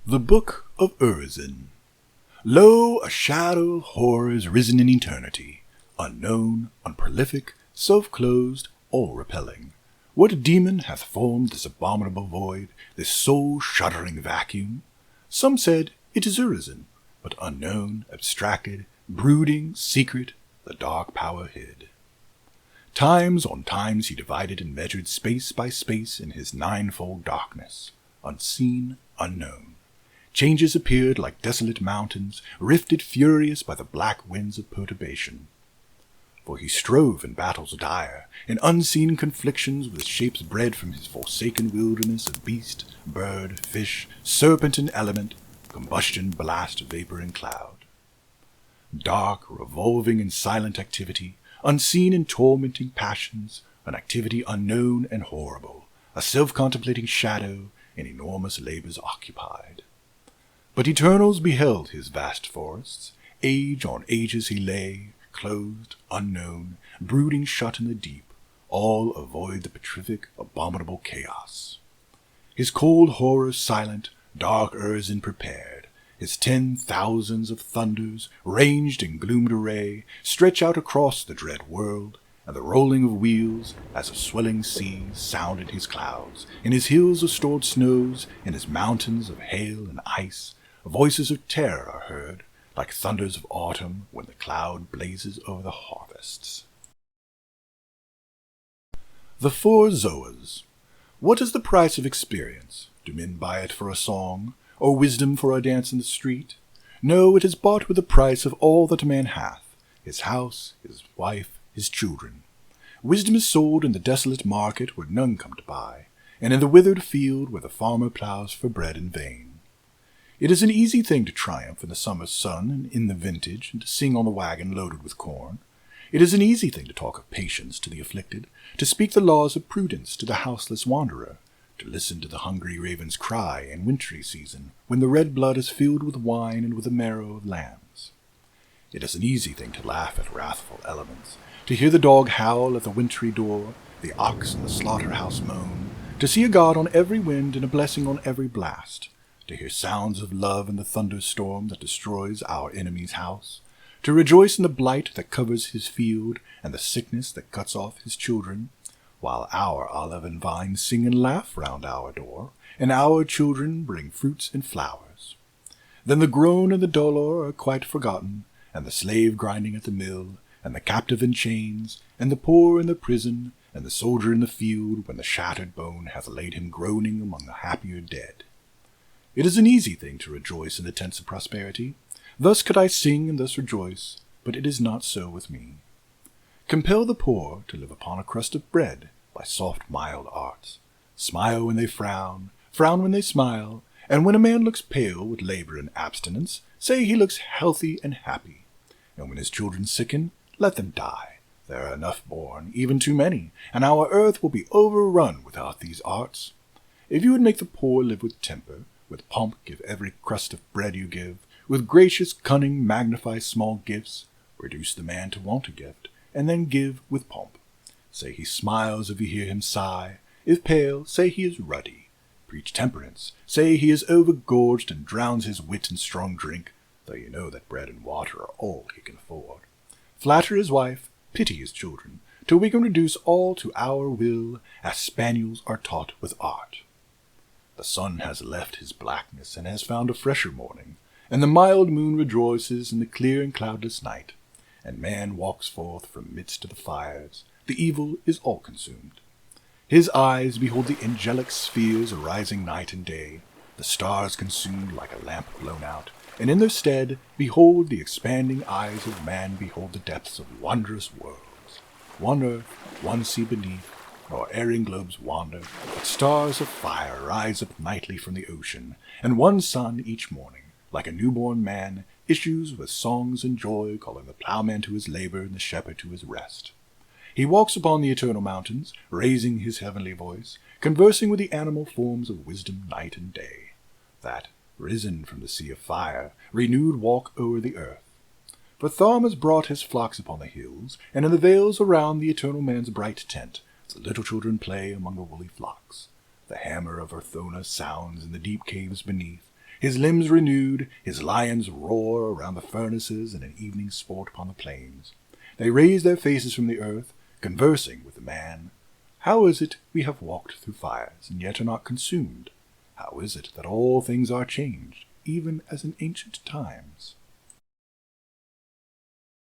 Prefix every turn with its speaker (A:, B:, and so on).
A: The Book of Urizen. Lo, a shadow of horror is risen in eternity, unknown, unprolific, self-closed, all-repelling. What demon hath formed this abominable void, this soul-shuddering vacuum? Some said it is Urizen, but unknown, abstracted, brooding, secret, the dark power hid. Times on times he divided and measured space by space in his ninefold darkness, unseen, unknown. Changes appeared like desolate mountains, rifted furious by the black winds of perturbation. For he strove in battles dire, in unseen conflictions with shapes bred from his forsaken wilderness of beast, bird, fish, serpent and element, combustion, blast, vapor and cloud. Dark, revolving in silent activity, unseen in tormenting passions, an activity unknown and horrible, a self-contemplating shadow, in enormous labors occupied. But Eternals beheld his vast forests. Age on ages he lay, clothed, unknown, brooding shut in the deep, all avoid the petrific, abominable chaos. His cold horrors silent, dark Urizen prepared, his 10,000s of thunders, ranged in gloomed array, stretch out across the dread world, and the rolling of wheels, as of swelling seas, sound in his clouds, in his hills of stored snows, in his mountains of hail and ice. Voices of terror are heard, like thunders of autumn when the cloud blazes over the harvests. The Four Zoas. What is the price of experience? Do men buy it for a song, or wisdom for a dance in the street? No, it is bought with the price of all that a man hath, his house, his wife, his children. Wisdom is sold in the desolate market where none come to buy, and in the withered field where the farmer ploughs for bread in vain. It is an easy thing to triumph in the summer sun and in the vintage, and to sing on the wagon loaded with corn. It is an easy thing to talk of patience to the afflicted, to speak the laws of prudence to the houseless wanderer, to listen to the hungry raven's cry in wintry season, when the red blood is filled with wine and with the marrow of lambs. It is an easy thing to laugh at wrathful elements, to hear the dog howl at the wintry door, the ox in the slaughterhouse moan, to see a god on every wind and a blessing on every blast, to hear sounds of love in the thunderstorm that destroys our enemy's house, to rejoice in the blight that covers his field and the sickness that cuts off his children, while our olive and vines sing and laugh round our door, and our children bring fruits and flowers. Then the groan and the dolor are quite forgotten, and the slave grinding at the mill, and the captive in chains, and the poor in the prison, and the soldier in the field when the shattered bone hath laid him groaning among the happier dead. It is an easy thing to rejoice in the tents of prosperity. Thus could I sing and thus rejoice, but it is not so with me. Compel the poor to live upon a crust of bread by soft mild arts. Smile when they frown, frown when they smile, and when a man looks pale with labor and abstinence, say he looks healthy and happy. And when his children sicken, let them die. There are enough born, even too many, and our earth will be overrun without these arts. If you would make the poor live with temper, with pomp give every crust of bread you give, with gracious cunning magnify small gifts, reduce the man to want a gift, and then give with pomp. Say he smiles if you hear him sigh, if pale, say he is ruddy. Preach temperance, say he is overgorged and drowns his wit in strong drink, though you know that bread and water are all he can afford. Flatter his wife, pity his children, till we can reduce all to our will, as spaniels are taught with art. The sun has left his blackness and has found a fresher morning, and the mild moon rejoices in the clear and cloudless night, and man walks forth from midst of the fires. The evil is all consumed. His eyes behold the angelic spheres arising night and day, the stars consumed like a lamp blown out, and in their stead behold the expanding eyes of man behold the depths of wondrous worlds. One earth, one sea beneath, nor erring globes wander, but stars of fire rise up nightly from the ocean, and one sun each morning, like a newborn man, issues with songs and joy, calling the ploughman to his labor and the shepherd to his rest. He walks upon the eternal mountains, raising his heavenly voice, conversing with the animal forms of wisdom night and day, that, risen from the sea of fire, renewed walk o'er the earth. For Tharm has brought his flocks upon the hills, and in the vales around the eternal man's bright tent, the little children play among the woolly flocks. The hammer of Urthona sounds in the deep caves beneath. His limbs renewed, his lions roar around the furnaces and in evening sport upon the plains. They raise their faces from the earth, conversing with the man. How is it we have walked through fires, and yet are not consumed? How is it that all things are changed, even as in ancient times?